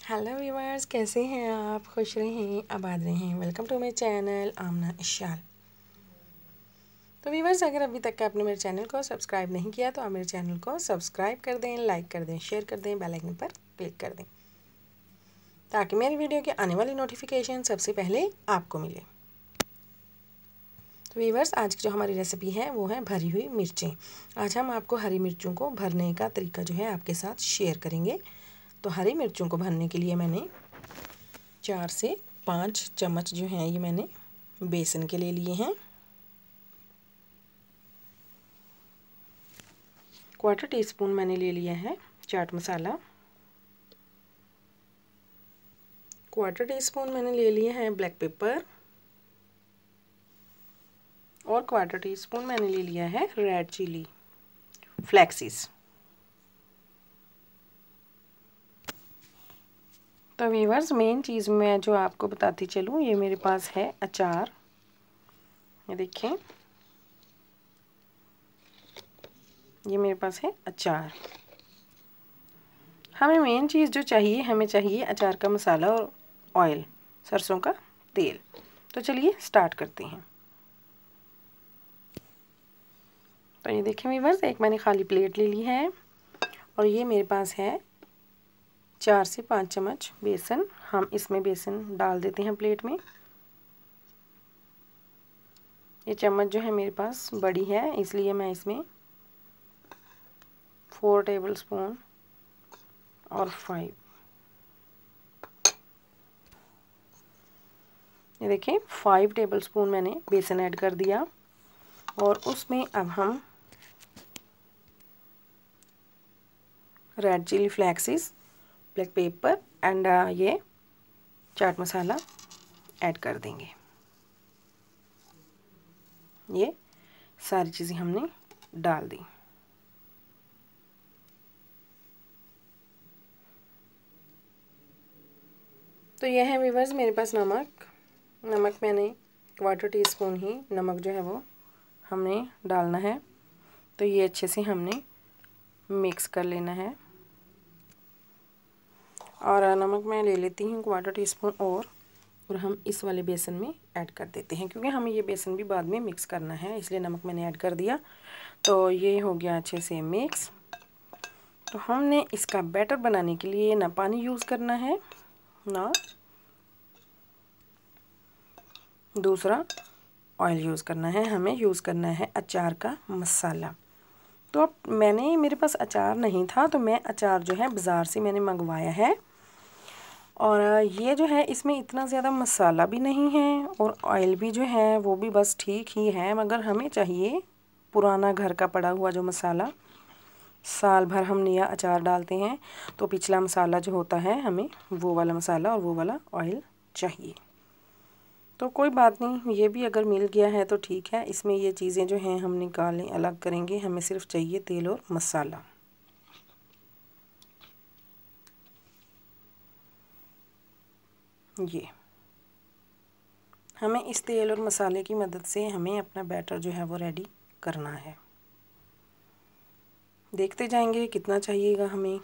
Hello viewers, कैसे हैं आप? खुश रहें, आबाद रहें। वेलकम टू माय चैनल आमना इशाल। तो व्यूअर्स, अगर अभी तक आपने मेरे चैनल को सब्सक्राइब नहीं किया तो आप मेरे चैनल को सब्सक्राइब कर दें, लाइक कर दें, शेयर कर दें, बेल आइकन पर क्लिक कर दें ताकि मेरी वीडियो की आने वाली नोटिफिकेशन सबसे पहले आपको मिले। तो व्यूअर्स, आज की जो हमारी रेसिपी है वो है भरी हुई मिर्चें। आज हम आपको हरी मिर्चों को भरने का तरीका जो है आपके साथ शेयर करेंगे। तो हरी मिर्चों को भरने के लिए मैंने 4 से 5 चम्मच जो हैं ये मैंने बेसन के ले लिए हैं। 1/4 टीस्पून मैंने ले लिया है चाट मसाला। 1/4 टीस्पून मैंने ले लिया है ब्लैक पेपर और 1/4 टीस्पून मैंने ले लिया है रेड चिली फ्लेक्सिस। तो व्यूअर्स, मेन चीज़ मैं जो आपको बताती चलूँ, ये मेरे पास है अचार। ये देखें, ये मेरे पास है अचार। हमें मेन चीज़ जो चाहिए, हमें चाहिए अचार का मसाला और ऑयल, सरसों का तेल। तो चलिए स्टार्ट करते हैं। तो ये देखें व्यूअर्स, एक मैंने खाली प्लेट ले ली है और ये मेरे पास है 4 से 5 चम्मच बेसन। हम इसमें बेसन डाल देते हैं प्लेट में। ये चम्मच जो है मेरे पास बड़ी है, इसलिए मैं इसमें 4 टेबलस्पून और 5, ये देखें 5 टेबलस्पून मैंने बेसन ऐड कर दिया। और उसमें अब हम red chilli flakes, black pepper and ये चाट मसाला ऐड कर देंगे। ये सारी चीज़ें हमने डाल दी। तो यह है व्यूअर्स मेरे पास नमक मैंने 1/4 टीस्पून ही नमक जो है वो हमने डालना है। तो ये अच्छे से हमने मिक्स कर लेना है। और नमक मैं ले लेती हूँ 1/4 टीस्पून और हम इस वाले बेसन में ऐड कर देते हैं, क्योंकि हमें ये बेसन भी बाद में मिक्स करना है, इसलिए नमक मैंने ऐड कर दिया। तो ये हो गया अच्छे से मिक्स। तो हमने इसका बैटर बनाने के लिए ना पानी यूज़ करना है, ना दूसरा ऑयल यूज़ करना है। हमें यूज़ करना है अचार का मसाला। तो अब मेरे पास अचार नहीं था, तो मैं अचार जो है बाज़ार से मैंने मंगवाया है। और ये जो है इसमें इतना ज़्यादा मसाला भी नहीं है और ऑयल भी जो है वो भी बस ठीक ही है। मगर हमें चाहिए पुराना घर का पड़ा हुआ जो मसाला, साल भर हम नया अचार डालते हैं, तो पिछला मसाला जो होता है हमें वो वाला मसाला और वो वाला ऑयल चाहिए। तो कोई बात नहीं, ये भी अगर मिल गया है तो ठीक है। इसमें ये चीज़ें जो हैं हम निकालें, अलग करेंगे। हमें सिर्फ चाहिए तेल और मसाला। ये हमें इस तेल और मसाले की मदद से हमें अपना बैटर जो है वो रेडी करना है। देखते जाएंगे कितना चाहिएगा हमें,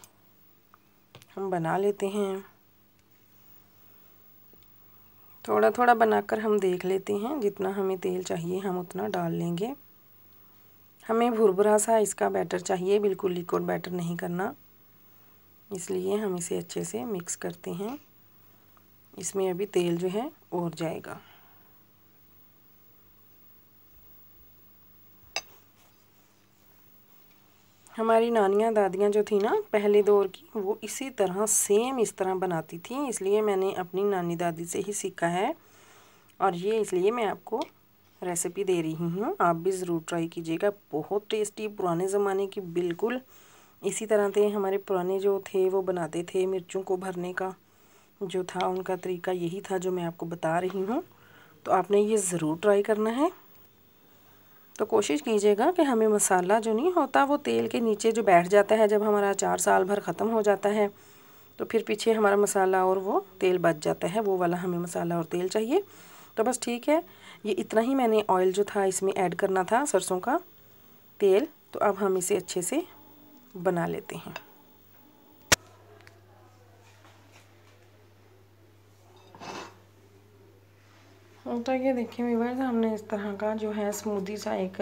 हम बना लेते हैं। थोड़ा थोड़ा बनाकर हम देख लेते हैं, जितना हमें तेल चाहिए हम उतना डाल लेंगे। हमें भुरभुरा सा इसका बैटर चाहिए, बिल्कुल लिक्विड बैटर नहीं करना, इसलिए हम इसे अच्छे से मिक्स करते हैं। इसमें अभी तेल जो है और जाएगा। हमारी नानियाँ दादियाँ जो थी ना पहले दौर की, वो इसी तरह सेम इस तरह बनाती थी, इसलिए मैंने अपनी नानी दादी से ही सीखा है। और ये इसलिए मैं आपको रेसिपी दे रही हूँ, आप भी ज़रूर ट्राई कीजिएगा। बहुत टेस्टी, पुराने ज़माने की बिल्कुल इसी तरह थे हमारे पुराने जो थे वो बनाते थे। मिर्चों को भरने का जो था उनका तरीका यही था जो मैं आपको बता रही हूँ। तो आपने ये ज़रूर ट्राई करना है। तो कोशिश कीजिएगा कि हमें मसाला जो नहीं होता वो तेल के नीचे जो बैठ जाता है, जब हमारा अचार साल भर ख़त्म हो जाता है तो फिर पीछे हमारा मसाला और वो तेल बच जाता है, वो वाला हमें मसाला और तेल चाहिए। तो बस ठीक है, ये इतना ही मैंने ऑयल जो था इसमें ऐड करना था, सरसों का तेल। तो अब हम इसे अच्छे से बना लेते हैं। तो ये देखिए व्यूअर्स, हमने इस तरह का जो है स्मूदी सा एक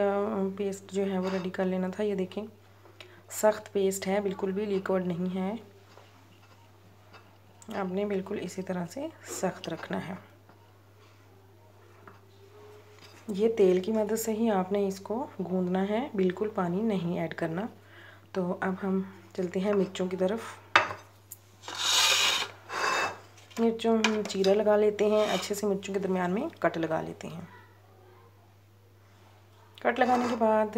पेस्ट जो है वो रेडी कर लेना था। ये देखें सख्त पेस्ट है, बिल्कुल भी लिक्विड नहीं है। आपने बिल्कुल इसी तरह से सख्त रखना है। ये तेल की मदद से ही आपने इसको गूंदना है, बिल्कुल पानी नहीं ऐड करना। तो अब हम चलते हैं मिर्चों की तरफ। मिर्चों में चीरा लगा लेते हैं, अच्छे से मिर्चों के दरमियान में कट लगा लेते हैं। कट लगाने के बाद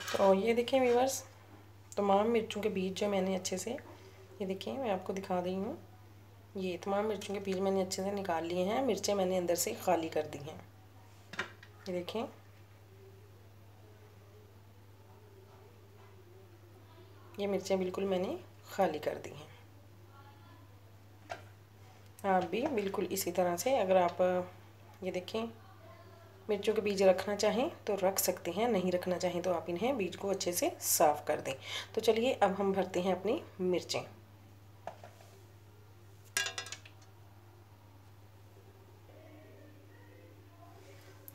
तो ये देखें व्यूअर्स, तमाम मिर्चों के बीज जो मैंने अच्छे से, ये देखिए मैं आपको दिखा रही हूँ, ये तमाम मिर्चों के बीज मैंने अच्छे से निकाल लिए हैं। मिर्चें मैंने अंदर से खाली कर दी हैं। ये देखें, ये मिर्चें बिल्कुल मैंने खाली कर दी हैं। आप भी बिल्कुल इसी तरह से, अगर आप ये देखें मिर्चों के बीज रखना चाहें तो रख सकते हैं, नहीं रखना चाहें तो आप इन्हें बीज को अच्छे से साफ़ कर दें। तो चलिए अब हम भरते हैं अपनी मिर्चें।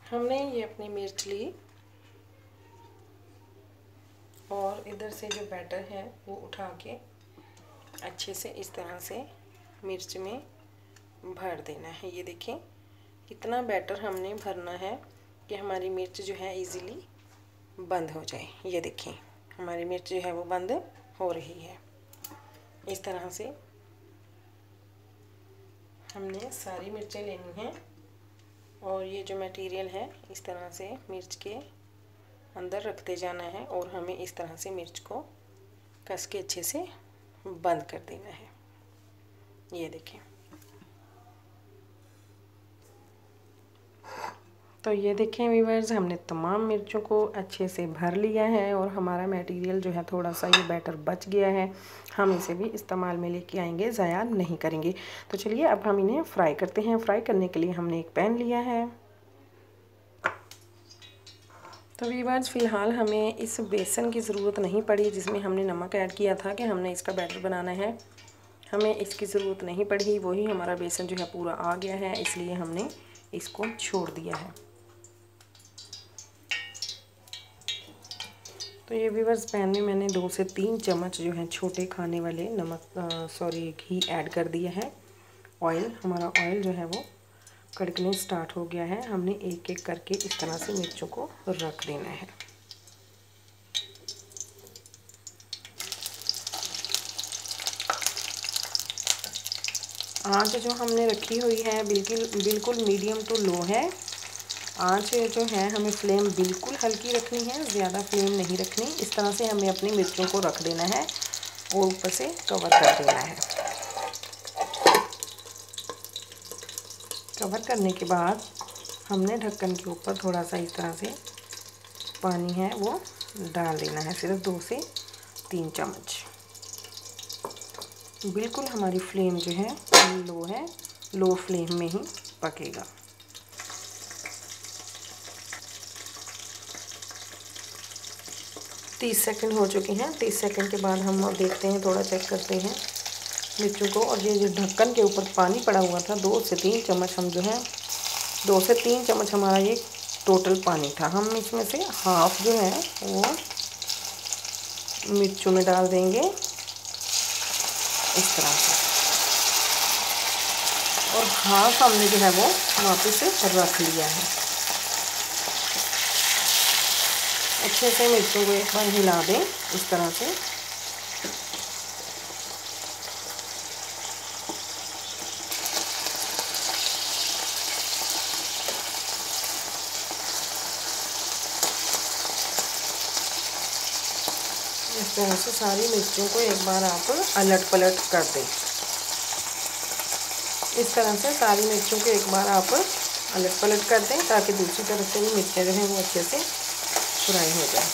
हमने ये अपनी मिर्च ली और इधर से जो बैटर है वो उठा के अच्छे से इस तरह से मिर्च में भर देना है। ये देखें कितना बैटर हमने भरना है कि हमारी मिर्च जो है इजीली बंद हो जाए। ये देखें हमारी मिर्च जो है वो बंद हो रही है। इस तरह से हमने सारी मिर्चें लेनी हैं और ये जो मटेरियल है इस तरह से मिर्च के अंदर रखते जाना है और हमें इस तरह से मिर्च को कस के अच्छे से बंद कर देना है। ये देखें, तो ये देखें व्यूअर्स, हमने तमाम मिर्चों को अच्छे से भर लिया है और हमारा मटेरियल जो है थोड़ा सा ये बैटर बच गया है। हम इसे भी इस्तेमाल में लेके आएंगे, ज़ाया नहीं करेंगे। तो चलिए अब हम इन्हें फ्राई करते हैं। फ्राई करने के लिए हमने एक पैन लिया है। तो व्यूअर्स फ़िलहाल हमें इस बेसन की ज़रूरत नहीं पड़ी जिसमें हमने नमक ऐड किया था कि हमने इसका बैटर बनाना है। हमें इसकी ज़रूरत नहीं पड़ी, वही हमारा बेसन जो है पूरा आ गया है, इसलिए हमने इसको छोड़ दिया है। तो ये व्यूअर्स पैन में मैंने 2 से 3 चम्मच जो है छोटे खाने वाले घी ऐड कर दिया है। ऑयल, हमारा ऑयल जो है वो कड़कने स्टार्ट हो गया है। हमने एक एक करके इस तरह से मिर्चों को रख देना है। आंच जो हमने रखी हुई है बिल्कुल मीडियम टू लो है। आंच जो है हमें फ्लेम बिल्कुल हल्की रखनी है, ज़्यादा फ्लेम नहीं रखनी। इस तरह से हमें अपनी मिर्चों को रख देना है और ऊपर से कवर कर देना है। कवर करने के बाद हमने ढक्कन के ऊपर थोड़ा सा इस तरह से पानी है वो डाल देना है, सिर्फ 2 से 3 चम्मच। बिल्कुल हमारी फ्लेम जो है लो है, लो फ्लेम में ही पकेगा। 30 सेकंड हो चुके हैं। 30 सेकंड के बाद हम देखते हैं, थोड़ा चेक करते हैं मिर्चों को। और ये जो ढक्कन के ऊपर पानी पड़ा हुआ था 2 से 3 चम्मच हम जो है 2 से 3 चम्मच हमारा ये टोटल पानी था। हम इसमें से हाफ जो है वो मिर्चों में डाल देंगे इस तरह से, और हाफ हमने जो है वो वापस से रख लिया है। अच्छे से मिर्चों को एक बार हिला दें इस तरह से। इस तरह से सारी मिर्चों को एक बार आप अलट पलट कर दें। इस तरह से सारी मिर्चों को एक बार आप अलट पलट कर दें ताकि दूसरी तरफ से भी मिर्चें जो हैं वो अच्छे से फ्राई हो जाए।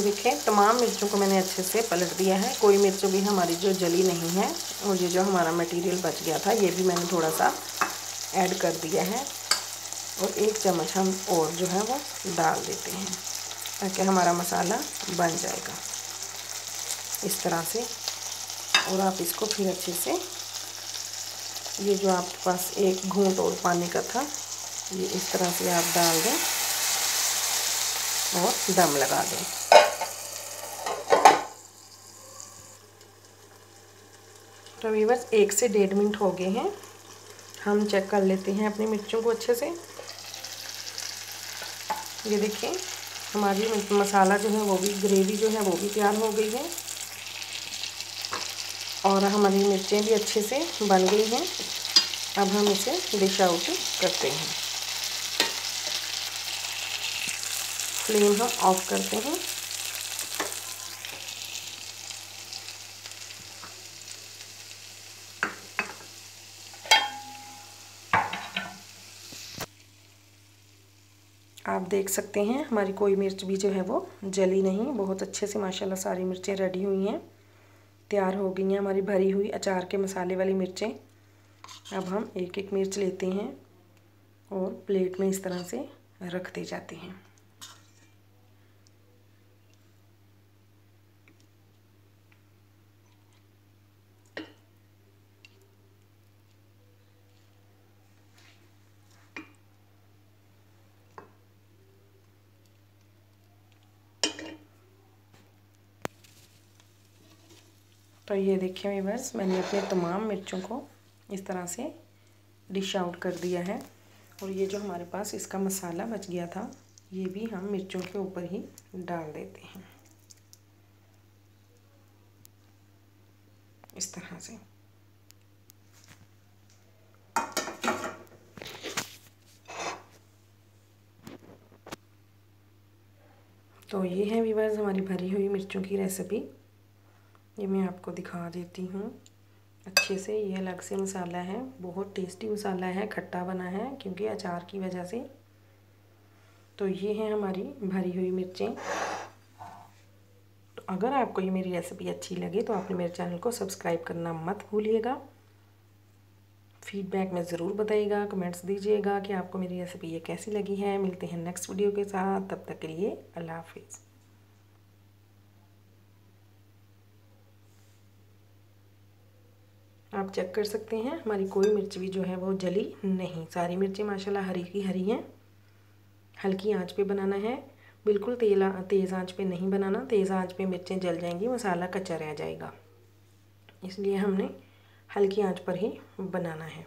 देखें तमाम मिर्चों को मैंने अच्छे से पलट दिया है, कोई मिर्च भी हमारी जो जली नहीं है। और ये जो हमारा मटेरियल बच गया था ये भी मैंने थोड़ा सा ऐड कर दिया है और 1 चम्मच हम और जो है वो डाल देते हैं ताकि हमारा मसाला बन जाएगा। इस तरह से। और आप इसको फिर अच्छे से, ये जो आपके पास एक घूंट और पानी का था, ये इस तरह से आप डाल दें और दम लगा दें। तो व्यूअर्स 1 से 1.5 मिनट हो गए हैं। हम चेक कर लेते हैं अपनी मिर्चों को अच्छे से। ये देखिए हमारी मसाला जो है वो भी, ग्रेवी जो है वो भी तैयार हो गई है और हमारी मिर्चें भी अच्छे से बन गई हैं। अब हम इसे डिश आउट करते हैं। फ्लेम हम ऑफ करते हैं। आप देख सकते हैं हमारी कोई मिर्च भी जो है वो जली नहीं, बहुत अच्छे से माशाल्लाह सारी मिर्चें रेडी हुई हैं, तैयार हो गई हैं हमारी भरी हुई अचार के मसाले वाली मिर्चें। अब हम एक एक मिर्च लेते हैं और प्लेट में इस तरह से रखते जाते हैं। तो ये देखिए व्यूअर्स, मैंने अपने तमाम मिर्चों को इस तरह से डिश आउट कर दिया है। और ये जो हमारे पास इसका मसाला बच गया था, ये भी हम मिर्चों के ऊपर ही डाल देते हैं इस तरह से। तो ये है व्यूअर्स हमारी भरी हुई मिर्चों की रेसिपी। ये मैं आपको दिखा देती हूँ अच्छे से। ये अलग से मसाला है, बहुत टेस्टी मसाला है, खट्टा बना है क्योंकि अचार की वजह से। तो ये है हमारी भरी हुई मिर्चें। तो अगर आपको ये मेरी रेसिपी अच्छी लगे तो आपने मेरे चैनल को सब्सक्राइब करना मत भूलिएगा। फीडबैक में ज़रूर बताइएगा, कमेंट्स दीजिएगा कि आपको मेरी रेसिपी ये कैसी लगी है। मिलते हैं नेक्स्ट वीडियो के साथ, तब तक के लिए अल्लाह हाफिज़। आप चेक कर सकते हैं हमारी कोई मिर्च भी जो है वो जली नहीं, सारी मिर्चें माशाल्लाह हरी की हरी हैं। हल्की आंच पे बनाना है, बिल्कुल तेज़ आंच पे नहीं बनाना, तेज़ आंच पे मिर्चें जल जाएंगी, मसाला कच्चा रह जाएगा। इसलिए हमने हल्की आंच पर ही बनाना है।